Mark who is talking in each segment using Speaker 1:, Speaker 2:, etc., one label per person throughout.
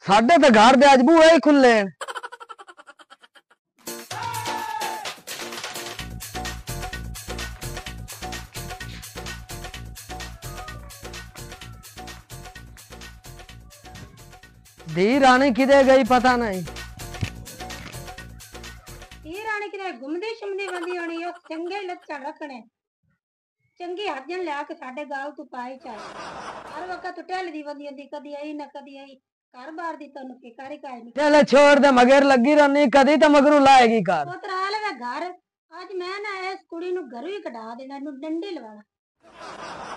Speaker 1: साडे तो घर दे अज बूहे ही खुले हैं। धी रानी किदे गई पता नहीं।
Speaker 2: धी रानी किदे घुमदी शुमदी वंदी होनी ओ चंगे लच्छा रखने चंगी हजन लिया के साडे गाल तू पाई चल हर वक्त तू टहलदी वंदी होंदी कदी आई ना कदी आई घर बार दी तन्नू फिकारी काई नहीं
Speaker 1: चल छोड़ दे मगर लगी रहनी कदी तो मगरू लाएगी कार।
Speaker 2: पुत्र आ ले घर आज मैं ना इस कुड़ी नु घरों ही कढा देना नु डंडे लवाना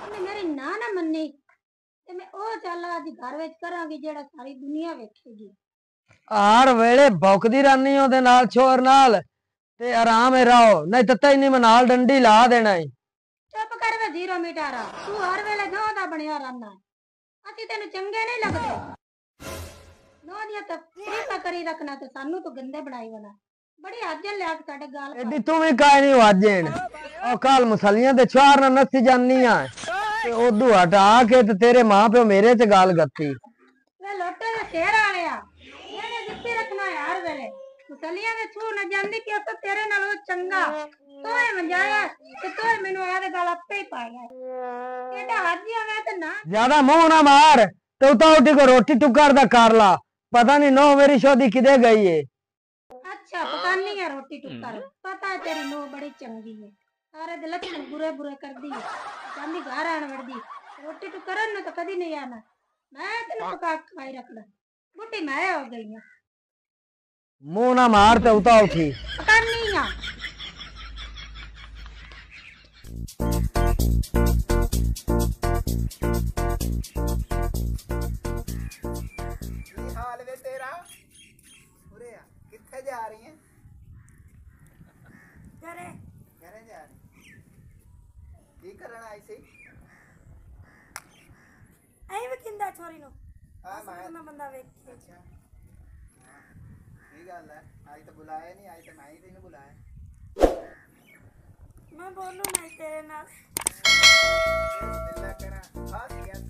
Speaker 2: ਉਹਨੇ मेरी ना ना मन्नी ਤੇ ਮੈਂ ਉਹ ਚੱਲ ਅੱਜ ਘਰ ਵਿੱਚ ਕਰਾਂਗੀ ਜਿਹੜਾ ਸਾਰੀ ਦੁਨੀਆ ਵੇਖੇਗੀ।
Speaker 1: हर वेले भौंकदी रहनी ओदे नाल छोर नाल ते आराम रहो नहीं तो तैनी में नाल डंडी ला देना ही।
Speaker 2: चुप कर वे जीरो मीटर तू हर वेले नौ दा बनया रहना ਅਸੀਂ ਤੈਨੂੰ ਚੰਗੇ ਨਹੀਂ ਲੱਗਦੇ ਨौ ਦੀਆਂ ਤਫਸੀਰਾਂ ਕਰੀ ਰੱਖਣਾ ਤੇ ਸਾਨੂੰ ਤੂੰ ਗੰਦੇ ਬਣਾਈ ਵਣਾ बड़ी हजन लिया के साडे गाल
Speaker 1: एडी तू भी काई नहीं वाजेन ओ काल मसलियां ते चार न नसी जानी आ ते ओदू हटा के ते तेरे मां पे मेरे च गाल गत्ती
Speaker 2: वे लोटे दे शेर वाले आ ਇਹਨੇ ਜਿੱਤੀ ਰੱਖਣਾ ਹਰ ਵੇਲੇ ਮਸਲੀਆਂ ਦੇ ਛੂ ਨਾ ਜਾਂਦੀ ਕਿ ਅਸ ਤੇਰੇ ਨਾਲੋਂ ਚੰਗਾ ਤੋਏ ਮੰਜਾਇਆ ਤੇ ਤੋਏ ਮੈਨੂੰ ਆਦੇ ਗਲ ਆਪੇ ਹੀ ਪਾਇਆ ਇਹਦਾ ਹੱਜਿਆ ਮੈਂ ਤੇ ਨਾ
Speaker 1: ज्यादा मुंह ना मार तो उठा उठी को रोटी टुकर दा कर ला पता नहीं नो मेरी शोदी किदे गई है।
Speaker 2: अच्छा पकानी है रोटी टुकर पता है तेरी नो बड़ी चंगी है सारे दिल बुरे बुरे कर दी चांदी घर आन वड़दी रोटी टुकर न तो कदी नहीं आना मैं तेन पका खाई रखना बुढ़ी मैं हो गई हूं
Speaker 1: मुंह ना मार तो उठा उठी
Speaker 2: पकानी है
Speaker 3: हाल वे तेरा उरे किथे जा रही है
Speaker 2: करे
Speaker 3: घरे जा रही की करना आई सी
Speaker 2: आई वे किंदा छोरी नो
Speaker 3: हां
Speaker 2: मैं बंदा वेख के
Speaker 3: अच्छा की गल है आज तो बुलाया नहीं आज तो मैं ही तेन बुलाया
Speaker 2: मैं बोलूं नहीं तेरे नाल
Speaker 3: मिलना करा हां यस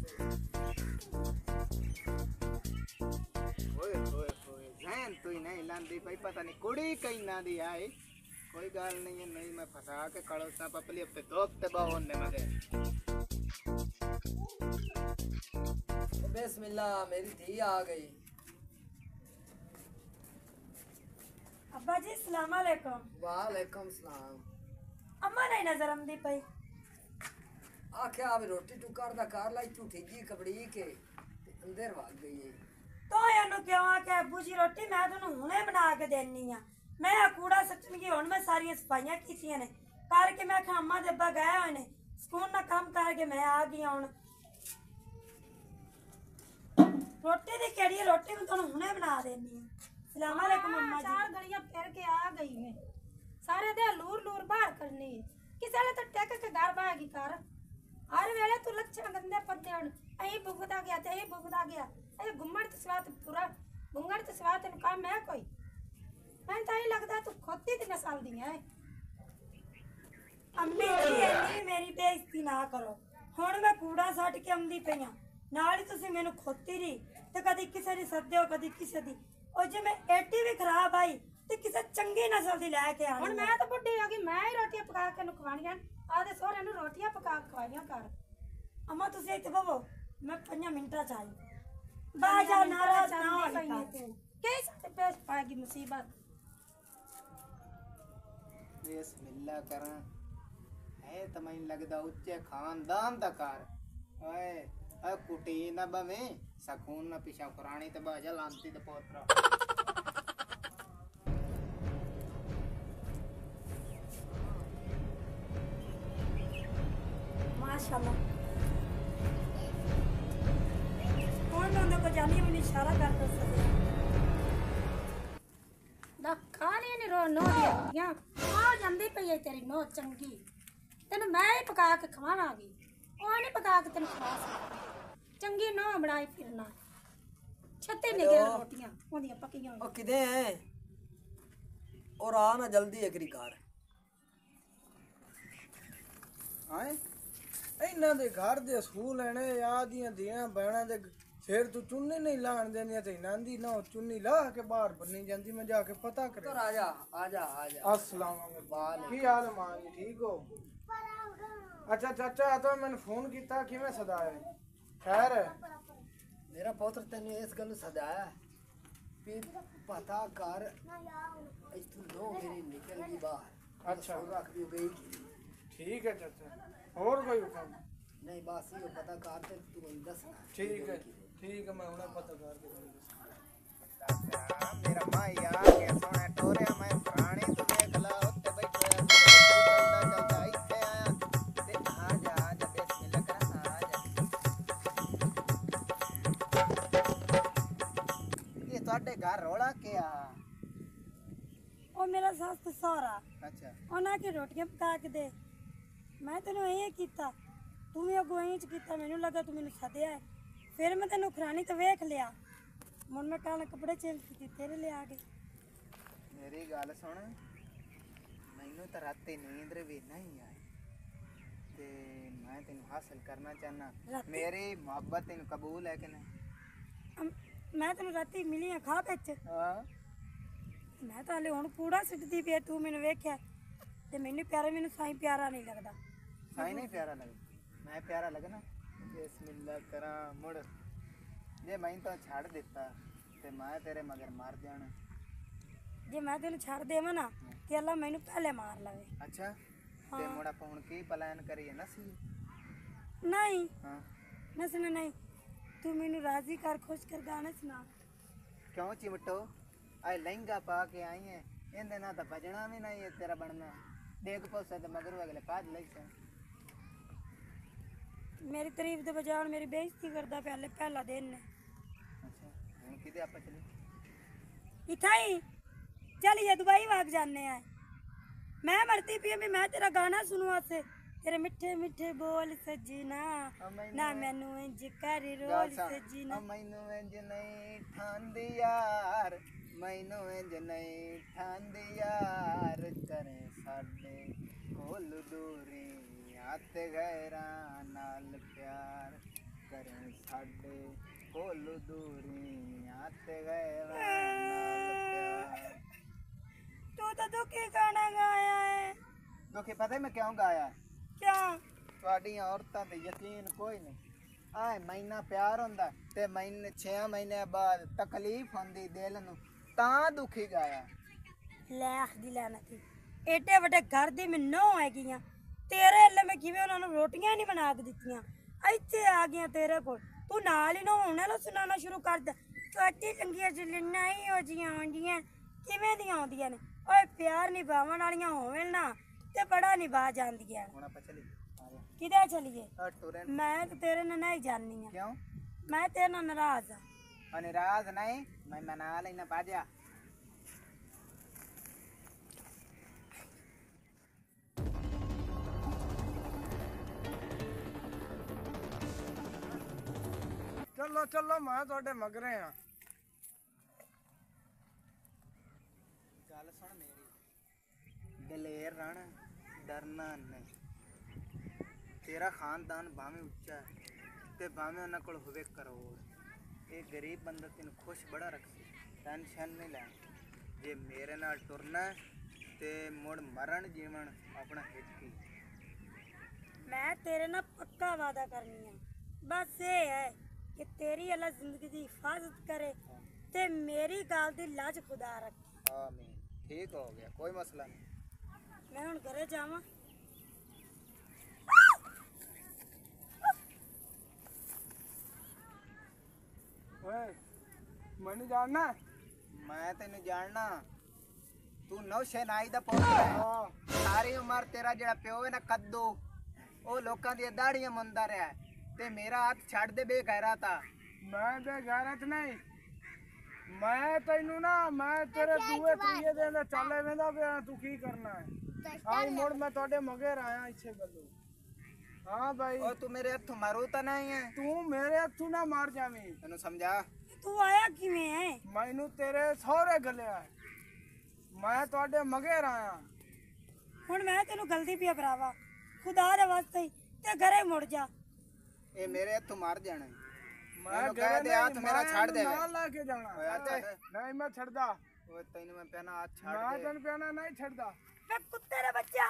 Speaker 3: ओए ओए ओए जैन तू ही नहीं लांदी भाई पता नहीं कुड़ी कहीं ना दी आई कोई गाल नहीं है नहीं मैं फंसा के कड़ोसा पपली अब ते दोपते बाहोने मगे
Speaker 1: बिस्मिल्लाह मेरी धी आ गई।
Speaker 2: अब्बा जी अस्सलाम वालेकुम।
Speaker 1: वालेकुम सलाम।
Speaker 2: अम्मा नहीं नजर आंदी पई
Speaker 1: आख्या अब रोटी टुकर दा कर लाई झूठी जी कबड़ी के अंदर भाग गई है
Speaker 2: तो ਇਹਨੂੰ ਕਿਉਂ ਆ ਕਿ ਅੱਬੂ ਜੀ ਰੋਟੀ ਮੈਂ ਤੁਹਾਨੂੰ ਹੁਣੇ ਬਣਾ ਕੇ ਦੇਣੀ ਆ ਮੈਂ ਆ ਕੂੜਾ ਸੱਟਣ ਗਈ ਹੁਣ ਮੈਂ ਸਾਰੀਆਂ ਸਫਾਈਆਂ ਕੀਤੀਆਂ ਨੇ ਕਰਕੇ ਮੈਂ ਖਾਮਾ ਦੇ ਅੱਬਾ ਗਏ ਹੋਏ ਨੇ ਸਕੂਨ ਨਾਲ ਕੰਮ ਕਰਕੇ ਮੈਂ ਆ ਗਈ ਹੁਣ ਰੋਟੀ ਦੀ ਕਿਹੜੀ ਰੋਟੀ ਮੈਂ ਤੁਹਾਨੂੰ ਹੁਣੇ ਬਣਾ ਦੇਣੀ ਆ ਸਲਾਮ ਅਲੈਕੁਮ ਅੰਮਾ ਜੀ ਚਾਰ ਗਲੀਆਂ ਫਿਰ ਕੇ ਆ ਗਈ ਹੈ ਸਾਰੇ ਦੇ ਲੂਰ ਲੂਰ ਬਾਹਰ ਕਰਨੀ ਕਿਸੇ ਵੇਲੇ ਤਾਂ ਟੈਕ ਕੇ ਘਰ ਬਾਗੀ ਕਰ ਹਰ ਵੇਲੇ ਤੂੰ ਲੱਛਣ ਗੰਦੇ ਪੱਤੇ ਹੁਣ ਅਹੀਂ ਭੁਗਦਾ ਗਿਆ ਤੇ ਇਹ ਭੁਗਦਾ ਗਿਆ ਇਹ ਗੁੰਮੜ ਤੇ ਸਵਾਤ ਪੂਰਾ ਗੁੰਗੜ ਤੇ ਸਵਾਤ ਨੂੰ ਕੰਮ ਹੈ ਕੋਈ ਮੈਂ ਤਾਂ ਇਹ ਲੱਗਦਾ ਤੂੰ ਖੋਤੀ ਦੀ ਨਸਲ ਦੀ ਹੈ ਅੰਮੀ ਜੀ ਇੰਨੀ ਮੇਰੀ ਬੇਇੱਜ਼ਤੀ ਨਾ ਕਰੋ ਹੁਣ ਮੈਂ ਕੂੜਾ ਸੱਟ ਕੇ ਆਉਂਦੀ ਪਈਆਂ ਨਾਲ ਹੀ ਤੁਸੀਂ ਮੈਨੂੰ ਖੋਤੀ ਦੀ ਤੇ ਕਦੀ ਕਿਸੇ ਦੀ ਸੱਦੇ ਹੋ ਕਦੀ ਕਿਸੇ ਦੀ ਉਹ ਜੇ ਮੈਂ ਏਟੀ ਵੀ ਖਰਾਬ ਆਈ ਤੇ ਕਿਸੇ ਚੰਗੀ ਨਸਲ ਦੀ ਲੈ ਕੇ ਆਣੀ ਹੁਣ ਮੈਂ ਤਾਂ ਬੁੱਢੀ ਹੋ ਗਈ ਮੈਂ ਹੀ ਰੋਟੀਆਂ ਪਕਾ ਕੇ ਨੂੰ ਖਵਾਣੀਆਂ ਆਦੇ ਸਹੁਰੇ ਨੂੰ ਰੋਟੀਆਂ ਪਕਾ ਕੇ ਖਵਾਈਆਂ ਕਰ ਅਮਾ ਤੁਸੀਂ ਇੱਥੇ ਬਵੋ मैं 5 मिनटा चाहिए बाजा नाराज ना हो तू कैसे पेश पाएगी मुसीबत
Speaker 3: बिस्मिल्लाह करा है तमैन लगदा उच्चे खानदान दा कर ओए आ कुटी ना बवे सकून ना पिछा पुरानी ते बाजा लांती ते पोतरा
Speaker 2: माशाल्लाह को जानी में इशारा करता सके ना खाने ने रो नो दिया आ जंदी पई है तेरी नो चंगी तेन मैं ही पका के खवावांगी ओ नहीं पका के तेन खवा सकती चंगी नो बनाई फिरना छत्ते निकल रोटियां ओंदियां पकीयां
Speaker 1: ओ किदे है और आ ना जल्दी एकरी कार
Speaker 3: आए ਇਹਨਾਂ ਦੇ ਘਰ ਦੇ ਸਕੂਲ ਨੇ ਆ ਦੀਆਂ ਦੀਆਂ ਬਹਿਣਾ ਦੇ
Speaker 4: फिर तू चुन्नी नहीं लान देनी ते नांदी ना चुन्नी ला के बाहर बन्नी जाती मैं जाके पता करे।
Speaker 3: आजा आजा आजा।
Speaker 4: अस्सलाम वालेकुम की हाल मां जी ठीक हो? अच्छा चाचा तो मैंने फोन किया कि मैं सदा है खैर है
Speaker 3: मेरा पुत्र तेन इस गल सदाया भी पता कर इस लो मेरी निकल गई बाहर।
Speaker 4: अच्छा
Speaker 3: रख भी गई
Speaker 4: ठीक है चाचा और कोई हुक्म
Speaker 3: नहीं बस ये पता कर ते तू मुझे दसना।
Speaker 4: ठीक है मैं उन्हें पता करके
Speaker 3: मेरा माया के सोने टोरे मैं प्राणी तू देख ला उत्ते बैठो चलता इत्थे आया ते आजा आजा बिस्मिल्लाह कर आजा। ये ਤੁਹਾਡੇ ਘਰ ਰੋਲਾ ਕਿਆ?
Speaker 2: ਉਹ ਮੇਰਾ ਸੱਸ ਸਹੁਰਾ
Speaker 3: ਅੱਛਾ
Speaker 2: ਉਹਨਾਂ ਕੇ ਰੋਟੀਆਂ ਪਕਾ ਕੇ ਦੇ। ਮੈਂ ਤੈਨੂੰ ਇਹ ਕੀਤਾ ਤੂੰ ਵੀ ਅੱਗੋਂ ਇੰਜ ਕੀਤਾ ਮੈਨੂੰ ਲੱਗਾ ਤੂੰ ਮੈਨੂੰ ਸੱਦਿਆ ਹੈ। ਫਿਰ ਮੈਂ ਤੈਨੂੰ ਖਰਾਣੀ ਤੇ ਵੇਖ ਲਿਆ ਹੁਣ ਮੈਂ ਕਾਲੇ ਕੱਪੜੇ ਚੇਂਜ ਕੀਤੇ ਤੇਰੇ ਲਈ ਆ ਗਏ।
Speaker 3: ਮੇਰੀ ਗੱਲ ਸੁਣ ਮੈਨੂੰ ਤਾਂ ਰਾਤੇ ਨੀਂਦ ਵੀ ਨਹੀਂ ਆਈ ਤੇ ਮੈਂ ਤੈਨੂੰ ਹਾਸਲ ਕਰਨਾ ਚਾਹਨਾ। ਮੇਰੀ ਮੁਹੱਬਤ ਤੈਨੂੰ ਕਬੂਲ ਹੈ ਕਿ ਨਹੀਂ?
Speaker 2: ਮੈਂ ਤੈਨੂੰ ਰਾਤੀ ਮਿਲੀ ਆ ਖਾ ਵਿੱਚ
Speaker 3: ਹਾਂ
Speaker 2: ਮੈਂ ਤਾਂ ਹਲੇ ਹੁਣ ਕੂੜਾ ਸਿੱਟਦੀ ਪਈ ਤੂੰ ਮੈਨੂੰ ਵੇਖਿਆ ਤੇ ਮੈਨੂੰ ਪਿਆਰਾ ਮੈਨੂੰ ਸਾਈਂ ਪਿਆਰਾ ਨਹੀਂ ਲੱਗਦਾ।
Speaker 3: ਸਾਈ ਨਹੀਂ ਪਿਆਰਾ ਲੱਗਦਾ ਮੈਂ ਪਿਆਰਾ ਲੱਗਣਾ। ਬਿਸਮਿਲ੍ਲਾ ਕਰਾਂ ਮੁੜ ਜੇ ਮੈਂ ਤਾਂ ਛੱਡ ਦਿੱਤਾ ਤੇ ਮੈਂ ਤੇਰੇ ਮਗਰ ਮਾਰ ਜਾਣਾ।
Speaker 2: ਜੇ ਮੈਂ ਤੈਨੂੰ ਛੱਡ ਦੇਵਾਂ ਨਾ ਤੇ ਅੱਲਾ ਮੈਨੂੰ ਪਹਿਲੇ ਮਾਰ ਲਵੇ।
Speaker 3: ਅੱਛਾ ਤੇ ਮੁੜ ਆਪਾਂ ਹੁਣ ਕੀ ਪਲਾਨ ਕਰੀਏ ਨਸੀ?
Speaker 2: ਨਹੀਂ
Speaker 3: ਹਾਂ
Speaker 2: ਨਸਣਾ ਨਹੀਂ ਤੂੰ ਮੈਨੂੰ ਰਾਜ਼ੀ ਕਰ ਖੁਸ਼ ਕਰ ਗਾਣਾ ਸੁਣਾ।
Speaker 3: ਕਿਉਂ ਚਿਮਟੋ ਆਏ ਲਹਿੰਗਾ ਪਾ ਕੇ ਆਈ ਹੈ ਇਹਦੇ ਨਾਲ ਤਾਂ ਬਜਣਾ ਵੀ ਨਹੀਂ ਹੈ ਤੇਰਾ ਬਣਨਾ। ਦੇਖ ਪੋਸੇ ਤੇ ਮਗਰ ਅਗਲੇ ਪਾਜ ਲਈ ਸੇ
Speaker 2: ਮੇਰੀ ਤਾਰੀਫ ਦੇ ਬਜਾਏ ਹੁਣ ਮੇਰੀ ਬੇਇੱਜ਼ਤੀ ਕਰਦਾ ਪਹਿਲੇ ਪਹਿਲਾ ਦਿਨ ਨੇ।
Speaker 3: ਅੱਛਾ ਹੁਣ ਕਿਤੇ ਆਪਾਂ ਚਲੇ
Speaker 2: इथाई चलिए दुबई भाग जाने हैं। मैं मरती पी भी मैं तेरा गाना सुनू से तेरे मिठे मिठे बोल सजना ना मैनू इंज कर रोल सजना।
Speaker 3: मैनू इंज नहीं ठांदी यार मैनू इंज नहीं ठांदी यार करे साडे कोल दूरी आते गैरा नाल प्यार करे साडे कोल दूरी आते गैरा नाल प्यार।
Speaker 2: तू तो दुखी गाना गाया है।
Speaker 3: दुखी पता है मैं क्यों गाया?
Speaker 2: क्या
Speaker 3: ਤੁਹਾਡੀਆਂ ਔਰਤਾਂ ਤੇ ਯਕੀਨ ਕੋਈ ਨਹੀਂ। ਆਏ ਮਹੀਨਾ ਪਿਆਰ ਹੁੰਦਾ ਤੇ ਮਹੀਨੇ 6 ਮਹੀਨੇ ਬਾਅਦ ਤਕਲੀਫ ਹੁੰਦੀ ਦਿਲ ਨੂੰ ਤਾਂ ਦੁਖੀ ਗਾਇਆ।
Speaker 2: ਲੈਖ ਦੀ ਲਾਨਤੀ ਏਡੇ ਵੱਡੇ ਘਰ ਦੀ ਮੈਨੂੰ ਹੈਗੀਆਂ ਤੇਰੇ ਅੱਲੇ ਮੈਂ ਕਿਵੇਂ ਉਹਨਾਂ ਨੂੰ ਰੋਟੀਆਂ ਨਹੀਂ ਬਣਾ ਕੇ ਦਿੱਤੀਆਂ ਇੱਥੇ ਆ ਗਈਆਂ ਤੇਰੇ ਕੋਲ ਤੂੰ ਨਾਲ ਹੀ ਨਾ ਹੋਣਾ ਲਾ ਸੁਣਾਉਣਾ ਸ਼ੁਰੂ ਕਰ ਦੇ। ਛੋਟੀ ਚੰਗੀਆਂ ਜਲੀਆਂ ਹੀ ਹੋ ਜੀਆਂ ਆਉਂਦੀਆਂ ਕਿਵੇਂ ਦੀਆਂ ਆਉਂਦੀਆਂ ਨੇ ਓਏ ਪਿਆਰ ਨਿਭਾਉਣ ਵਾਲੀਆਂ ਹੋਣ ਨਾ ਤੇ ਬੜਾ ਨਿਭਾ ਜਾਂਦੀਆਂ।
Speaker 3: ਹੁਣ ਆਪਾਂ ਚਲੀ
Speaker 2: ਕਿਧਰ ਚਲੀਏ?
Speaker 3: ਟੁਰੇ
Speaker 2: ਮੈਂ ਤੇ ਤੇਰੇ ਨਾਲ ਨਹੀਂ ਜਾਣੀ ਆ।
Speaker 3: ਕਿਉਂ?
Speaker 2: ਮੈਂ ਤੇਰੇ ਨਾਲ ਨਾਰਾਜ਼ ਆ।
Speaker 3: ਅਨਿਰਾਜ਼ ਨਹੀਂ ਮੈਂ ਮਨਾ ਲੈਣਾ ਬਾਜਾ।
Speaker 4: चलो चलो मैं ਤੁਹਾਡੇ ਮਗਰੇ ਆ।
Speaker 3: ਗੱਲ ਸੁਣ ਮੇਰੀ ਦਲੇਰ ਰਹਿਣਾ ਡਰਨਾ ਨਹੀਂ। ਤੇਰਾ ਖਾਨਦਾਨ ਭਾਵੇਂ ਉੱਚਾ ਹੈ ਤੇ ਭਾਵੇਂ ਉਹਨਾਂ ਕੋਲ ਹੋਵੇ ਕਰੋੜ ਇਹ ਗਰੀਬ ਬੰਦਾ ਤੈਨੂੰ ਖੁਸ਼ ਬੜਾ ਰੱਖੇ ਟੈਨਸ਼ਨ ਨਹੀਂ ਲੈ। ਜੇ ਮੇਰੇ ਨਾਲ ਟੁਰਨਾ ਤੇ ਮੁੜ ਮਰਨ ਜੀਵਨ ਆਪਣਾ ਹਿੱਟ ਹੀ।
Speaker 2: ਮੈਂ ਤੇਰੇ ਨਾਲ ਪੱਕਾ ਵਾਦਾ ਕਰਨੀ ਆ ਬਸ ਇਹ ਹੈ ਕਿ ਤੇਰੀ ਅੱਲਾ ਜ਼ਿੰਦਗੀ ਦੀ ਹਿਫਾਜ਼ਤ ਕਰੇ ਤੇ ਮੇਰੀ ਗੱਲ ਦੀ ਲਾਜ ਖੁਦਾ ਰੱਖੇ।
Speaker 3: ਆਮੀਨ ਠੀਕ ਹੋ ਗਿਆ ਕੋਈ ਮਸਲਾ ਨਹੀਂ।
Speaker 2: ਮੈਂ ਹੁਣ ਘਰੇ ਜਾਵਾਂ।
Speaker 4: ਓਏ ਮੈਨੂੰ ਜਾਣਨਾ
Speaker 3: ਮੈਂ ਤੈਨੂੰ ਜਾਣਨਾ ਤੂੰ ਨੌਸ਼ੇ ਨਾਈ ਦਾ ਪੁੱਤ ਹੈ। ਸਾਰੀ ਉਮਰ ਤੇਰਾ ਜਿਹੜਾ ਪਿਓ ਹੈ ਨਾ ਕੱਦੂ ਉਹ ਲੋਕਾਂ ਦੀਆਂ ਦਾੜੀਆਂ ਮੁੰਦਾ ਰਿਹਾ ਤੇ ਮੇਰਾ ਹੱਥ ਛੱਡ ਦੇ ਬੇਗੈਰਤਾ।
Speaker 4: ਮੈਂ ਬੇਗੈਰਤ ਨਹੀਂ ਮੈਂ ਤੈਨੂੰ ਨਾ ਮੈਂ ਤੇਰੇ ਦੂਏ ਤੀਏ ਦਿਨ ਦਾ ਚੱਲੇ ਵੇਂਦਾ ਪਿਆ ਤੂੰ ਕੀ ਕਰਨਾ ਹੈ। ਆਈ ਮੁੜ ਮੈਂ ਤੁਹਾਡੇ ਮਗਰ ਆਇਆ ਇੱਥੇ ਗੱਲੋਂ। ਹਾਂ ਭਾਈ
Speaker 3: ਉਹ ਤੂੰ ਮੇਰੇ ਹੱਥੋਂ ਮਾਰੂ ਤਾਂ ਨਹੀਂ ਹੈ?
Speaker 4: ਤੂੰ ਮੇਰੇ ਹੱਥੋਂ ਨਾ ਮਾਰ ਜਾਵੀਂ।
Speaker 3: ਤੈਨੂੰ ਸਮਝਾ
Speaker 2: ਤੂੰ ਆਇਆ ਕਿਵੇਂ ਹੈ?
Speaker 4: ਮੈਨੂੰ ਤੇਰੇ ਸਹੁਰੇ ਗੱਲਿਆ ਮੈਂ ਤੁਹਾਡੇ ਮਗਰ ਆਇਆ।
Speaker 2: ਹੁਣ ਮੈਂ ਤੈਨੂੰ ਗਲਤੀ ਪਿਆ ਭਰਾਵਾ ਖੁਦਾ ਦੇ ਵਾਸਤੇ ਤੇ ਘਰੇ ਮੁੜ ਜਾ।
Speaker 3: ਇਹ ਮੇਰੇ ਹੱਥੋਂ ਮਾਰ ਜਾਣਾ
Speaker 4: ਮੈਂ
Speaker 3: ਇਹਨੂੰ ਕਹਿ ਦੇ ਹੱਥ ਮੇਰਾ ਛੱਡ ਦੇ
Speaker 4: ਨਾਲ ਲਾ ਕੇ ਜਾਣਾ
Speaker 3: ਓਏ
Speaker 4: ਨਹੀਂ ਮੈਂ ਛੱਡਦਾ
Speaker 3: ਓਏ ਤੈਨੂੰ ਮੈਂ ਪਹਿਲਾਂ ਹੱਥ ਛੱਡ
Speaker 4: ਮੈਂ
Speaker 3: ਦੇ
Speaker 4: ਤੈਨੂੰ ਕਹਿਣਾ ਨਹੀਂ ਛੱਡਦਾ
Speaker 2: ਵੇ ਕੁੱਤੇ ਦੇ ਬੱਚਾ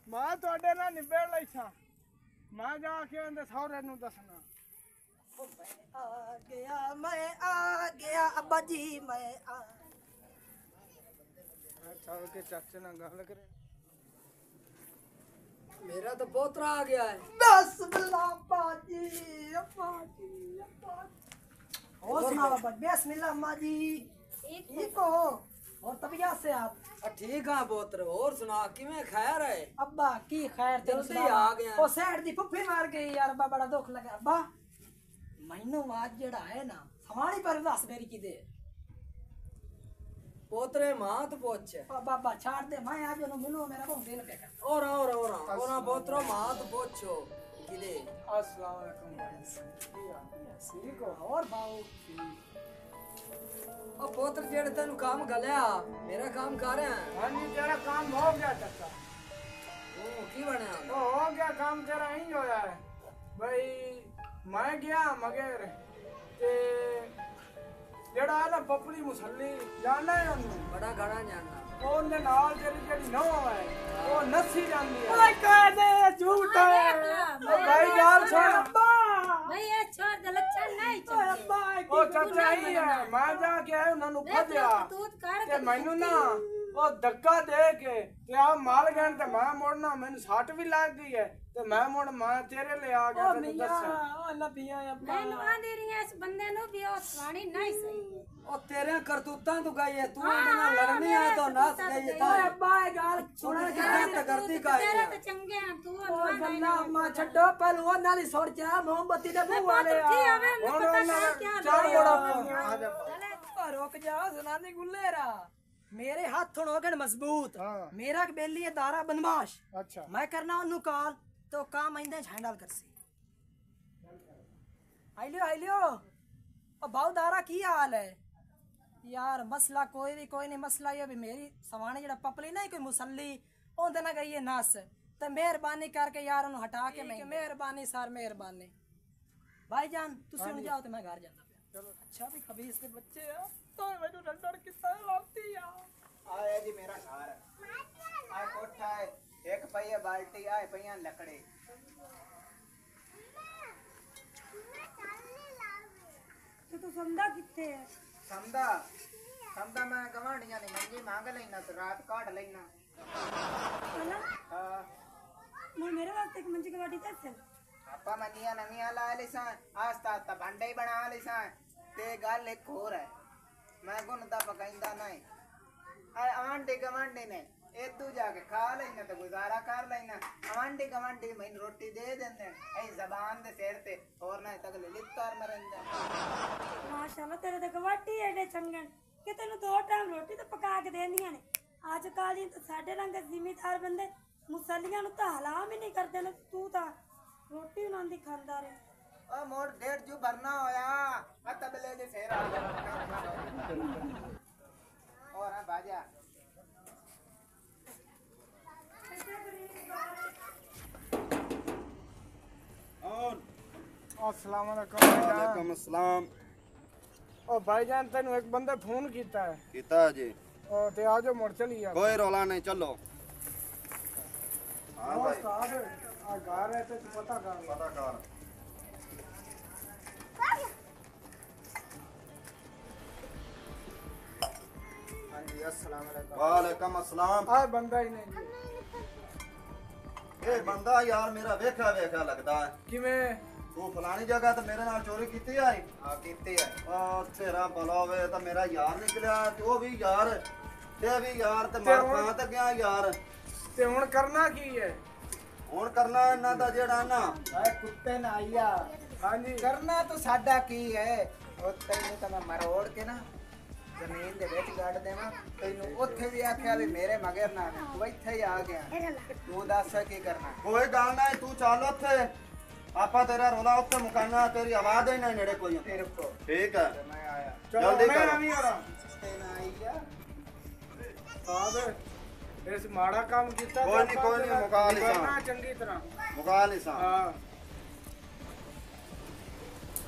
Speaker 4: ਮੈਂ ਤੁਹਾਡੇ ਨਾਲ ਨਿਬੇੜ ਲਈ ਸਾਂ ਮੈਂ ਜਾ ਕੇ ਉਹਦੇ ਸਹੁਰੇ ਨੂੰ ਦੱਸਣਾ
Speaker 2: मैं आ गया अब्बा जी मैं आ
Speaker 4: ਚੱਲ ਕੇ ਚਾਚੇ ਨਾਲ ਗੱਲ ਕਰੇ
Speaker 1: मेरा तो पोतरा आ गया है।
Speaker 2: बिस्मिल्लाह अब्बा जी अब्बा जी अब्बा और सुनाओ अब्बा बिस्मिल्लाह अम्मा जी ठीक हो और तबीयत से आप
Speaker 1: ठीक है पोत्र, और सुना किवें खैर है?
Speaker 2: अब्बा की खैर
Speaker 1: जल्दी आ गया।
Speaker 2: ओ सैड दी फुफी मार गई यार अब्बा बड़ा दुख लगा अब्बा मैनू आज जेड़ा है ना सवाणी पर दस मेरी की दे
Speaker 1: पोतरे मां तो पूछ
Speaker 2: बाबा छाड़ दे मैं आज उन्हें मिलूं मेरा बहुत दिल पे कर
Speaker 1: और पोतरो मां तो पूछो किदे।
Speaker 4: अस्सलाम वालेकुम भाई ठीक हो
Speaker 2: और बाऊ
Speaker 1: ओ पोत्र जेड़े तेनु काम गलिया मेरा काम कर रहा है।
Speaker 4: हाँ जी तेरा काम हो गया चाचा
Speaker 1: ओ की बनया?
Speaker 4: तो हो गया काम तेरा ही होया है भाई मैं गया मगर ते जेड़ा है ना पपली मुसल्ली जानना है ਉਹਨੂੰ
Speaker 1: बड़ा घड़ा जानना।
Speaker 4: ਉਹਦੇ ਨਾਲ ਜਿਹੜੀ ਨੌ ਹੈ ਉਹ ਨੱਸੀ ਜਾਂਦੀ ਹੈ
Speaker 2: ओए कह दे झूठ है
Speaker 4: भाई गाल सुन
Speaker 2: अब्बा
Speaker 5: भाई ये छोड़ दे लक्षण नहीं
Speaker 2: ओए
Speaker 5: चल
Speaker 2: अब्बा
Speaker 4: ਉਹ ਚਾਚਾ ਹੀ ਹੈ ਮੈਂ ਜਾ ਕੇ ਆਇਆ ਉਹਨਾਂ ਨੂੰ ਫੜਿਆ
Speaker 5: तूत कर
Speaker 4: ਤੇ ਮੈਨੂੰ ਨਾ ਉਹ ਧੱਕਾ ਦੇ ਕੇ ਤੇ ਆ ਮਾਲ ਗਣ ਤੇ ਮੈਂ ਮੁੜਨਾ ਮੈਨੂੰ ਸੱਟ ਵੀ ਲੱਗ ਗਈ ਹੈ ਤੇ ਮੈਂ ਮੁੜ ਮੈਂ ਤੇਰੇ ਲਈ ਆ ਗਿਆ
Speaker 2: ओ
Speaker 4: ਤੈਨੂੰ
Speaker 2: मियां
Speaker 4: ਦੱਸਾਂ
Speaker 2: ओ लबिया अब्बा
Speaker 5: मैं नुआ दे रही है इस बंदे नु भी और स्वाणी नहीं सही है
Speaker 1: ओ तेरे करतूतां तो गई है, तू आने ना लड़नी है तो नास गई है।
Speaker 2: ओए अब्बा ये गाल सुन के
Speaker 1: इज्जत करती का
Speaker 5: तेरे
Speaker 1: है।
Speaker 5: तो चंगे हैं तू
Speaker 2: ओ गल्ला अम्मा छड्डो पहलू ओ नाली छोड़ जा मोमबत्ती दे मुंह वाले
Speaker 5: ठीक है मैं
Speaker 4: ਹੁਣ
Speaker 5: पता
Speaker 4: ਉਹਨਾਂ
Speaker 5: कर क्या
Speaker 4: ਚਾਰ ਬੜਾ
Speaker 5: चले
Speaker 2: ओ रुक जा जनानी गुल्लेरा मेरे हाथ थोड़ हो गए मजबूत
Speaker 4: हाँ।
Speaker 2: मेरा बेली है दारा बनवाश
Speaker 4: ਅੱਛਾ
Speaker 2: मैं करना ओनू कॉल तो काम आइंदा छांडाल करसी आइलियो ओ बाऊ दारा की हाल है यार मसला कोई नहीं मसला ये भी मेरी सवाने जड़ा पपली नहीं कोई मुसल्ली ओंदे ना गई है नस ते मेहरबानी करके यार ओनू हटा के मैं मेहरबानी सर मेहरबानी भाईजान तुसी हुन जाओ ते मैं घर जांदा पिया चलो अच्छा भी खबीस के बच्चे हैं तो मैनू डर कितना लाती यार
Speaker 3: आया जी मेरा घर आ कोठा है एक पहिया बाल्टी आए पहिया लकड़े
Speaker 2: तो समझा कितने है
Speaker 3: समदा समदा मैं गवांडियां ने मंजी मांग लेना तो रात काट लेना हां
Speaker 2: मैं मेरे वास्ते एक मंजी कवाटी दे
Speaker 3: आपा मंजियां नवियां ला लेसा आस्ता आस्ता भांडे ही बना लेसा ते गल एक होर है मैं गुनदा पकाइंदा नहीं आंटी गवांडी ने एदू जाके खा लेना तो गुजारा कर लेना आंटी गवांडी मैंने रोटी दे देंदे ऐ जबान दे सिर ते और ना तक लित्तार मरंदा
Speaker 2: माशाल्लाह तेरे ते कवाटी एडे चंगन कि तेनु दो टाइम रोटी तो पका के देंदियां ने आजकल दी तो साडे रंग जिम्मेदार बंदे मुसल्लियां नु तो हलाम ही नहीं करदे ने तू तो रोटी उनां दी खांदा रे
Speaker 3: ओ मोर डेढ़ जू भरना होया आ तबले दे सिर आ और हां बाजा
Speaker 4: अस्सलाम वालेकुम
Speaker 6: वालेकुम अस्सलाम।
Speaker 4: ओ भाईजान तेनु एक बंदे फोन कीता है
Speaker 6: कीता जी,
Speaker 4: ओ ते आजो मुड़ चली आ
Speaker 6: कोई रोला नहीं, चलो। हाँ भाई,
Speaker 4: उस्ताद आ घर है ते पता कर
Speaker 6: पता कर।
Speaker 3: हां जी अस्सलाम वालेकुम
Speaker 6: वालेकुम अस्सलाम।
Speaker 4: आ बंदा ही नहीं जी
Speaker 6: ये बंदा यार मेरा वेखा वेखा लगता है।
Speaker 4: किवें
Speaker 6: तू फलानी जगह तो मेरे नाल चोरी की आई
Speaker 3: हां कीती है
Speaker 6: तेरा भला होवे तो मेरा यार निकलिया, तो भी यार ते भी यार ते
Speaker 4: ते
Speaker 6: मर
Speaker 4: हुण-
Speaker 6: खां ते गया यार।
Speaker 4: ते हुन करना की है
Speaker 6: हुण करना इन्हां दा जेड़ा ना
Speaker 3: ए कुत्ते ना आइया
Speaker 4: हां जी
Speaker 3: करना तो साडा की है ओ तैनू तो मैं मरोड़ के ना ਜ਼ਮੀਨ ਦੇ ਵਿੱਚ ਗੱਡ ਦੇਵਾਂ ਤੈਨੂੰ ਉੱਥੇ ਵੀ ਆਖਿਆ ਵੀ ਮੇਰੇ ਮਗਰ ਨਾ ਤੂੰ ਇੱਥੇ ਹੀ ਆ ਗਿਆ ਤੂੰ ਦੱਸ ਕੀ ਕਰਨਾ
Speaker 6: कोई गल नहीं, तू चल उत्थे आपा तेरा रोला उत्थे मुकाना, तेरी आवाज ही नहीं नेड़े कोई।
Speaker 3: ਤੇ ਰੁਕੋ
Speaker 6: ठीक है,
Speaker 3: ਤੇ ਮੈਂ ਆਇਆ
Speaker 4: चलो
Speaker 6: जल्दी
Speaker 4: मैं
Speaker 6: करो।
Speaker 4: नहीं आ रहा
Speaker 3: ਤੇ ਨਾ ਆਈਆ
Speaker 4: साहब इस माड़ा काम कीता
Speaker 6: कोई नहीं, कोई नहीं, मुका ली
Speaker 4: करना
Speaker 6: साहब।
Speaker 4: चंगी तरह
Speaker 6: मुका ली सा।
Speaker 4: हां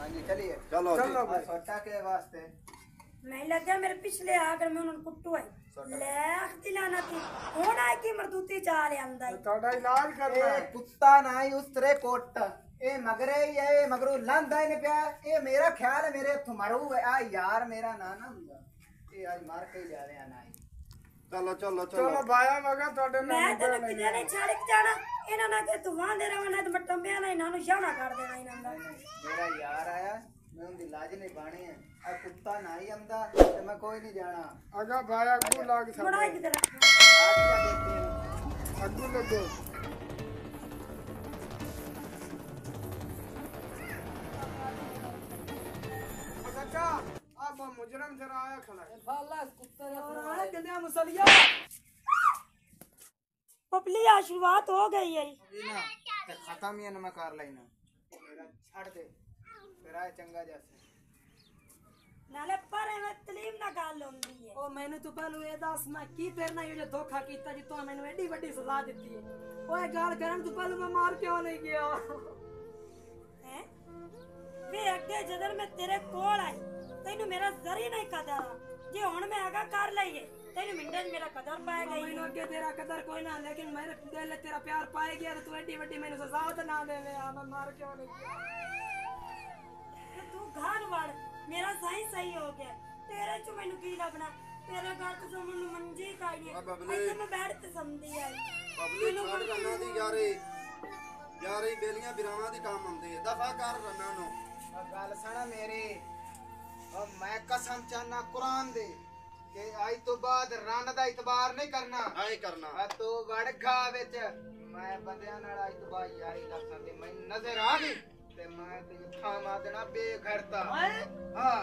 Speaker 3: हाँ जी चलिए
Speaker 6: चलो जी।
Speaker 4: चलो भाई।
Speaker 3: छोटा के वास्ते
Speaker 2: मैं लगा मेरे पिछले आकर मैं उन्होंने कुट्टू है ले दिलाना थी ਹੁਣ ਆਈ ਕੀ ਮਰਦੂਤੀ ਚਾਹ ਲਿਆਂਦਾ ਈ।
Speaker 4: ਤੁਹਾਡਾ ਇਲਾਜ ਕਰਨਾ
Speaker 3: ए
Speaker 4: है
Speaker 3: कुत्ता नाई उतरे कोट ए मगरे ही है मगरू लंदा ही नहीं पिया ए मेरा ख्याल है मेरे हथों मरू है आ यार मेरा ना ना हुंदा ए आज मार के ही जा रहे हैं नाई
Speaker 6: चलो चलो
Speaker 4: ਚਲੋ
Speaker 6: चलो
Speaker 4: ਬਾਇਆ ਮਗਾ ਤੁਹਾਡੇ ਨਾਲ
Speaker 2: ਮੈਂ ਤੈਨੂੰ ਕਿਤੇ ਨਹੀਂ ਛੱਡ ਕੇ ਜਾਣਾ ਇਹਨਾਂ ਨਾਲ ਕਿ ਤੂੰ ਵਾਂਦੇ ਰਹਿਣਾ ਤੇ ਮੈਂ ਟੰਬਿਆਂ ਨਾਲ ਇਹਨਾਂ ਨੂੰ ਸ਼ਾਣਾ ਕਰ ਦੇਣਾ ਇਹਨਾਂ ਦਾ
Speaker 3: मेरा यार आया मैं उनकी लाज नहीं बाणी है आ कुत्ता नाई आंदा ते मैं कोई नहीं जाना
Speaker 4: ਅਗਾ ਬਾਇਆ ਕੋ ਲੱਗ
Speaker 2: ਬੜਾ
Speaker 4: ਸਕਦਾ
Speaker 2: ਕਿਤੇ ਰੱਖ
Speaker 3: आज क्या देखते हैं
Speaker 4: ਅੱਗੂ ਲੱਗੋ ਚਾਚਾ ਆਪ ਮੁਜਰਮ ਜਰਾ ਆਇਆ ਖੜਾ ਹੈ
Speaker 2: पपली आ शुरुआत हो गई है
Speaker 3: अभी ना ते खत्म ही है ना मैं कर लेना मेरा छड़ दे फिर आए चंगा जैसे
Speaker 2: नाले पर एवें तलीम ना गल होंदी है
Speaker 7: ਉਹ ਮੈਨੂੰ ਤੂੰ ਪਹਿਲੂ ਇਹ ਦੱਸ ਮੈਂ ਕੀ ਤੇਰੇ ਨਾਲ ਇਹ ਜੋ ਧੋਖਾ ਕੀਤਾ ਜਿੱਤੋਂ ਮੈਨੂੰ ਐਡੀ ਵੱਡੀ ਸਜ਼ਾ ਦਿੱਤੀ ਹੈ ਓਏ ਗੱਲ ਕਰਨ ਤੋਂ ਪਹਿਲੂ ਮੈਂ ਮਾਰ ਕਿਉਂ ਨਹੀਂ ਗਿਆ
Speaker 2: हैं वे अगे जदर मैं तेरे कोल आई तैनू मेरा जरी नहीं कदर जे हुन मैं आगा कर लईए तैनू मिंटां च मेरा कदर पाए गई
Speaker 7: ਮੈਨੂੰ ਅੱਗੇ ਤੇਰਾ ਕਦਰ ਕੋਈ ਨਾ ਲੇਕਿਨ ਮੇਰੇ ਦਿਲ 'ਚ ਤੇਰਾ ਪਿਆਰ ਪਾਏ ਗਿਆ ਤੇ ਤੂੰ ਐਡੀ ਵੱਡੀ ਮੈਨੂੰ ਸਜ਼ਾ ਤਾਂ ਨਾ ਦੇਵੇਂ ਆ ਮੈਂ ਮਾਰ ਕਿਉਂ ਨਹੀਂ ਗਿਆ
Speaker 2: ते तू घर वड़ मेरा सही सही हो गया तेरे च मैनू की लभना तेरे घर तो मैनू मंजी काई
Speaker 6: आ
Speaker 2: है
Speaker 6: बबली।
Speaker 2: इत्थे मैं बैठ ते समझी आई
Speaker 6: ਪਬਲਿਕ ਛੱਡ ਰੰਨਾਂ ਦੀ ਯਾਰੀ ਯਾਰੀ ਬੇਲੀਆਂ ਬਿਰਾਵਾਂ ਦੀ ਕੰਮ ਆਉਂਦੀ ਹੈ ਦਫਾ ਕਰ ਰੰਨਾਂ ਨੂੰ
Speaker 3: और गल सुन मेरी और मैं कसम चाहना कुरान दे कि आज तो बाद रन दा इतबार नहीं करना
Speaker 6: ਆਏ ਕਰਨਾ
Speaker 3: आ तू वड़ गा विच मैं बंदियां नाल आज तो बाद यारी रखण दी मैं नजर आ गई ते मैं ते थामा देना बेघरता हां